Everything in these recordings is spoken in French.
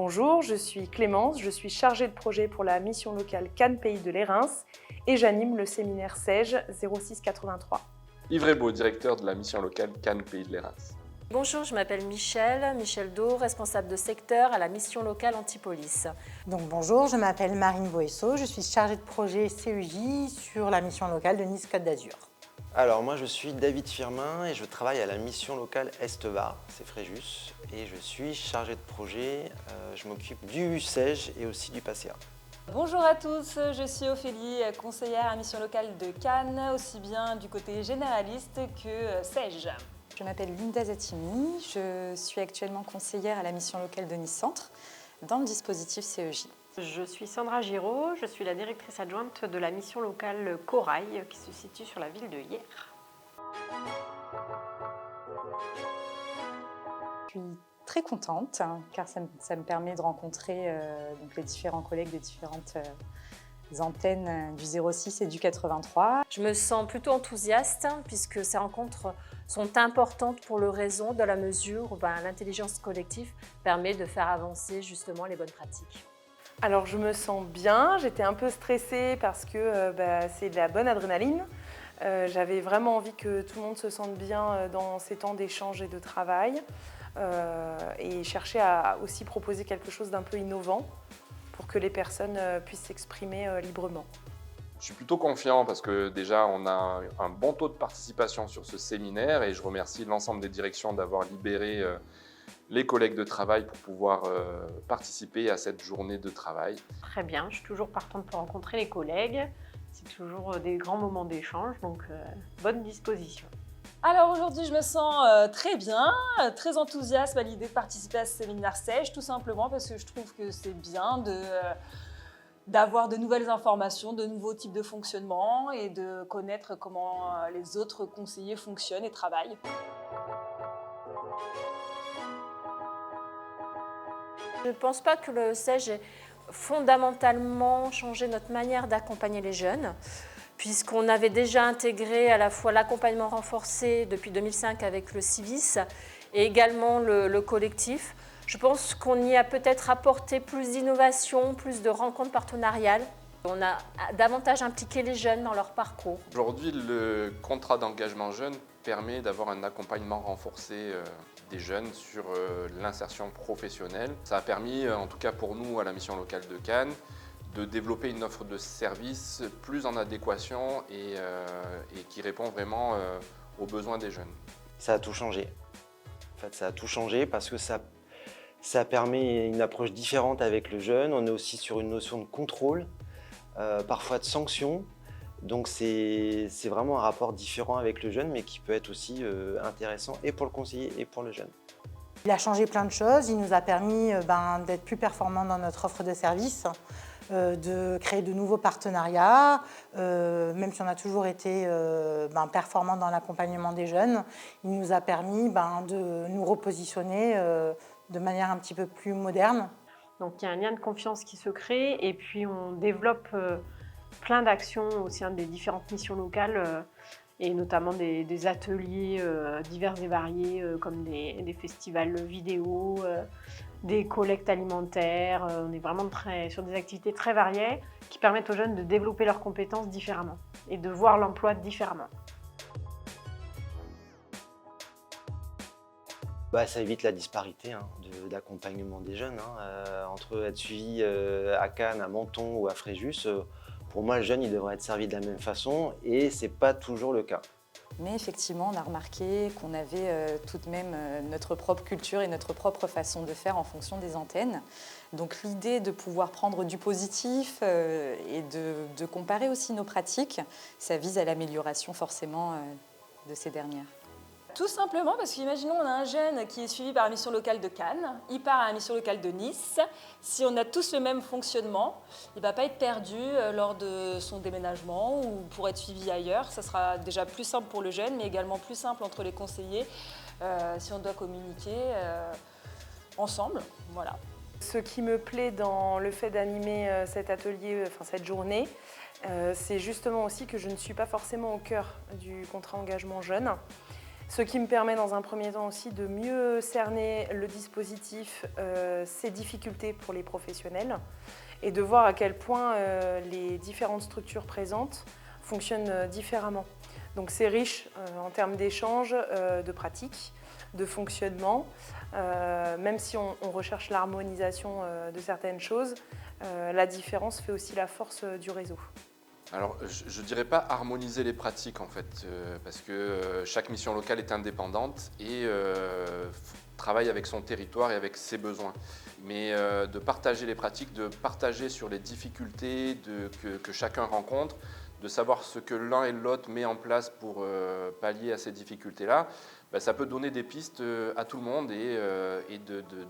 Bonjour, je suis Clémence, je suis chargée de projet pour la mission locale Cannes Pays de l'Érins et j'anime le séminaire SEJ 0683. Yves Rebaud, directeur de la mission locale Cannes Pays de l'Érins. Bonjour, je m'appelle Michel Do, responsable de secteur à la mission locale Antipolis. Donc bonjour, je m'appelle Marine Boesso, je suis chargée de projet CEJ sur la mission locale de Nice-Côte d'Azur. Alors moi je suis David Firmin et je travaille à la mission locale Est-Var, c'est Fréjus, et je suis chargé de projet, je m'occupe du SEJ et aussi du PACEA. Bonjour à tous, je suis Ophélie, conseillère à la mission locale de Cannes, aussi bien du côté généraliste que SEJ. Je m'appelle Linda Zattimi, je suis actuellement conseillère à la mission locale de Nice Centre dans le dispositif CEJ. Je suis Sandra Giraud, je suis la directrice adjointe de la mission locale Corail qui se situe sur la ville de Hyères. Je suis très contente car ça me permet de rencontrer les différents collègues des différentes antennes du 06 et du 83. Je me sens plutôt enthousiaste puisque ces rencontres sont importantes pour le réseau dans la mesure où l'intelligence collective permet de faire avancer justement les bonnes pratiques. Alors je me sens bien, j'étais un peu stressée parce que c'est de la bonne adrénaline. J'avais vraiment envie que tout le monde se sente bien dans ces temps d'échange et de travail et chercher à aussi proposer quelque chose d'un peu innovant pour que les personnes puissent s'exprimer librement. Je suis plutôt confiant parce que déjà on a un bon taux de participation sur ce séminaire et je remercie l'ensemble des directions d'avoir libéré les collègues de travail pour pouvoir participer à cette journée de travail. Très bien, je suis toujours partante pour rencontrer les collègues. C'est toujours des grands moments d'échange, donc bonne disposition. Alors aujourd'hui, je me sens très bien, très enthousiaste à l'idée de participer à ce séminaire SEJ, tout simplement parce que je trouve que c'est bien d'avoir de nouvelles informations, de nouveaux types de fonctionnement et de connaître comment les autres conseillers fonctionnent et travaillent. Je ne pense pas que le SEJ ait fondamentalement changé notre manière d'accompagner les jeunes, puisqu'on avait déjà intégré à la fois l'accompagnement renforcé depuis 2005 avec le Civis et également le collectif. Je pense qu'on y a peut-être apporté plus d'innovation, plus de rencontres partenariales. On a davantage impliqué les jeunes dans leur parcours. Aujourd'hui, le contrat d'engagement jeune permet d'avoir un accompagnement renforcé des jeunes sur l'insertion professionnelle. Ça a permis, en tout cas pour nous à la mission locale de Cannes, de développer une offre de services plus en adéquation et qui répond vraiment aux besoins des jeunes. Ça a tout changé. En fait, ça a tout changé parce que ça permet une approche différente avec le jeune. On est aussi sur une notion de contrôle, parfois de sanction. Donc c'est vraiment un rapport différent avec le jeune, mais qui peut être aussi intéressant et pour le conseiller et pour le jeune. Il a changé plein de choses, il nous a permis d'être plus performants dans notre offre de services, de créer de nouveaux partenariats, même si on a toujours été performants dans l'accompagnement des jeunes, il nous a permis de nous repositionner de manière un petit peu plus moderne. Donc il y a un lien de confiance qui se crée et puis on développe plein d'actions au sein des différentes missions locales et notamment des ateliers divers et variés comme des festivals vidéo, des collectes alimentaires. On est vraiment sur des activités très variées qui permettent aux jeunes de développer leurs compétences différemment et de voir l'emploi différemment. Ça évite la disparité d'accompagnement des jeunes. Entre être suivi à Cannes, à Menton ou à Fréjus, pour moi, le jeune, il devrait être servi de la même façon et ce n'est pas toujours le cas. Mais effectivement, on a remarqué qu'on avait tout de même notre propre culture et notre propre façon de faire en fonction des antennes. Donc l'idée de pouvoir prendre du positif et de comparer aussi nos pratiques, ça vise à l'amélioration forcément de ces dernières. Tout simplement parce qu'imaginons on a un jeune qui est suivi par la mission locale de Cannes, il part à la mission locale de Nice. Si on a tous le même fonctionnement, il ne va pas être perdu lors de son déménagement ou pour être suivi ailleurs. Ça sera déjà plus simple pour le jeune, mais également plus simple entre les conseillers si on doit communiquer ensemble. Voilà. Ce qui me plaît dans le fait d'animer cet atelier, cette journée, c'est justement aussi que je ne suis pas forcément au cœur du contrat engagement jeune. Ce qui me permet dans un premier temps aussi de mieux cerner le dispositif, ses difficultés pour les professionnels et de voir à quel point les différentes structures présentes fonctionnent différemment. Donc c'est riche en termes d'échanges, de pratiques, de fonctionnement. Même si on recherche l'harmonisation de certaines choses, la différence fait aussi la force du réseau. Alors, je ne dirais pas harmoniser les pratiques en fait, parce que chaque mission locale est indépendante et travaille avec son territoire et avec ses besoins. Mais de partager les pratiques, de partager sur les difficultés que chacun rencontre, de savoir ce que l'un et l'autre met en place pour pallier à ces difficultés-là, ben, ça peut donner des pistes à tout le monde et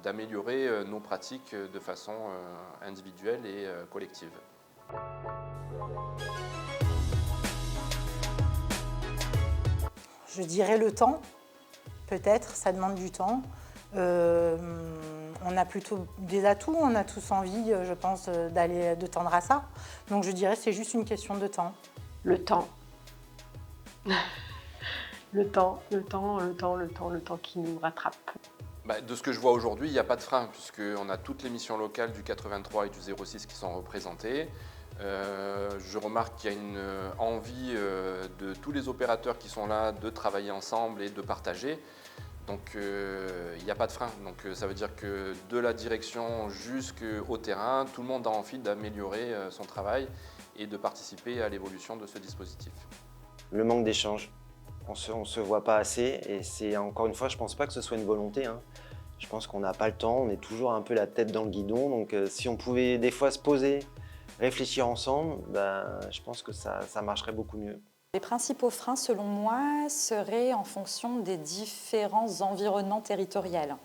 d'améliorer nos pratiques de façon individuelle et collective. Je dirais le temps, peut-être, ça demande du temps. On a plutôt des atouts, on a tous envie, je pense, de tendre à ça. Donc je dirais que c'est juste une question de temps. Le temps. Le temps qui nous rattrape. Bah, de ce que je vois aujourd'hui, il n'y a pas de frein, puisqu'on a toutes les missions locales du 83 et du 06 qui sont représentées. Je remarque qu'il y a une envie de tous les opérateurs qui sont là de travailler ensemble et de partager. Donc il n'y a pas de frein. Donc ça veut dire que de la direction jusqu'au terrain, tout le monde a envie d'améliorer son travail et de participer à l'évolution de ce dispositif. Le manque d'échange. On se voit pas assez et c'est encore une fois, je pense pas que ce soit une volonté. Hein. Je pense qu'on n'a pas le temps, on est toujours un peu la tête dans le guidon. Donc si on pouvait des fois se poser, réfléchir ensemble, ben, je pense que ça marcherait beaucoup mieux. Les principaux freins, selon moi, seraient en fonction des différents environnements territoriaux.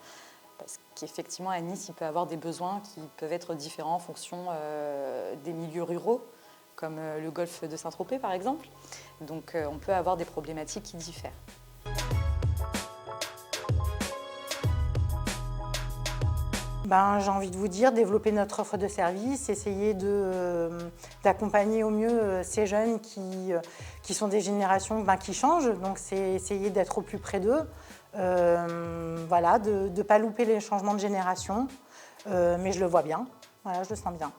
Parce qu'effectivement, à Nice, il peut y avoir des besoins qui peuvent être différents en fonction des milieux ruraux, comme le golfe de Saint-Tropez, par exemple. Donc, on peut avoir des problématiques qui diffèrent. Ben, j'ai envie de vous dire, développer notre offre de service, essayer d'accompagner au mieux ces jeunes qui sont des générations qui changent. Donc c'est essayer d'être au plus près d'eux, voilà, de ne pas louper les changements de génération. Mais je le vois bien, voilà, je le sens bien.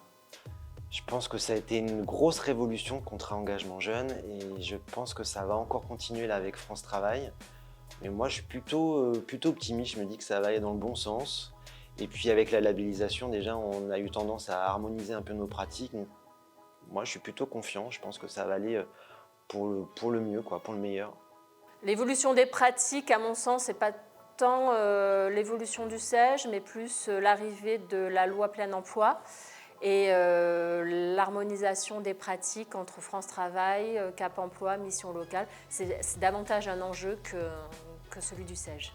Je pense que ça a été une grosse révolution contre Engagement Jeune et je pense que ça va encore continuer là avec France Travail. Mais moi je suis plutôt optimiste, je me dis que ça va aller dans le bon sens. Et puis avec la labellisation, déjà, on a eu tendance à harmoniser un peu nos pratiques. Donc, moi, je suis plutôt confiant. Je pense que ça va aller pour le mieux, quoi, pour le meilleur. L'évolution des pratiques, à mon sens, ce n'est pas tant l'évolution du SEJ, mais plus l'arrivée de la loi plein emploi et l'harmonisation des pratiques entre France Travail, Cap Emploi, Mission Locale. C'est davantage un enjeu que celui du SEJ.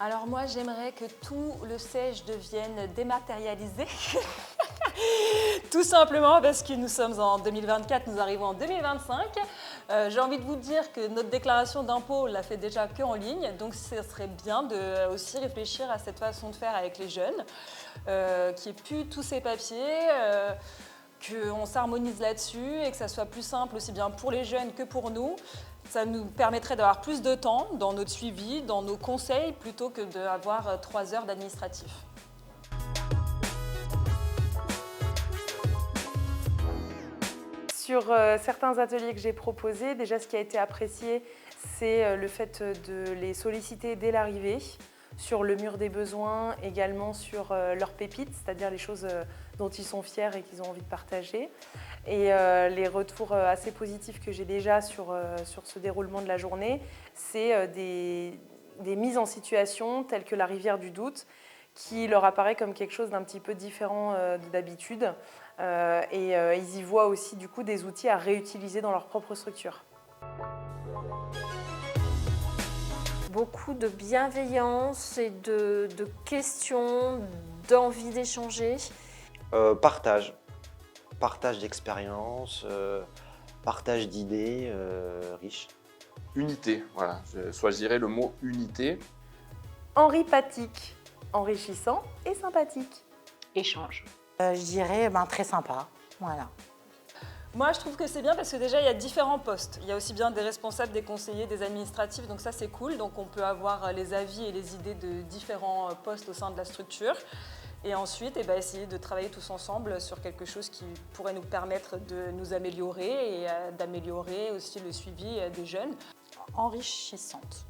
Alors moi, j'aimerais que tout le SEJ devienne dématérialisé. Tout simplement parce que nous sommes en 2024, nous arrivons en 2025. J'ai envie de vous dire que notre déclaration d'impôt, on l'a fait déjà qu'en ligne. Donc ce serait bien de aussi réfléchir à cette façon de faire avec les jeunes, qu'il n'y ait plus tous ces papiers, qu'on s'harmonise là-dessus et que ça soit plus simple aussi bien pour les jeunes que pour nous. Ça nous permettrait d'avoir plus de temps dans notre suivi, dans nos conseils, plutôt que d'avoir 3 heures d'administratif. Sur certains ateliers que j'ai proposés, déjà ce qui a été apprécié, c'est le fait de les solliciter dès l'arrivée, sur le mur des besoins, également sur leurs pépites, c'est-à-dire les choses dont ils sont fiers et qu'ils ont envie de partager. Et les retours assez positifs que j'ai déjà sur ce déroulement de la journée, c'est des mises en situation telles que la rivière du doute, qui leur apparaît comme quelque chose d'un petit peu différent d'habitude. Et ils y voient aussi du coup des outils à réutiliser dans leur propre structure. Beaucoup de bienveillance et de questions, d'envie d'échanger. Partage d'expériences, partage d'idées riches. Unité, voilà. Je choisirais le mot unité. Enripathique, enrichissant et sympathique. Échange. Je dirais très sympa, voilà. Moi, je trouve que c'est bien parce que déjà, il y a différents postes. Il y a aussi bien des responsables, des conseillers, des administratifs, donc ça, c'est cool. Donc on peut avoir les avis et les idées de différents postes au sein de la structure. Et ensuite, essayer de travailler tous ensemble sur quelque chose qui pourrait nous permettre de nous améliorer et d'améliorer aussi le suivi des jeunes. Enrichissante.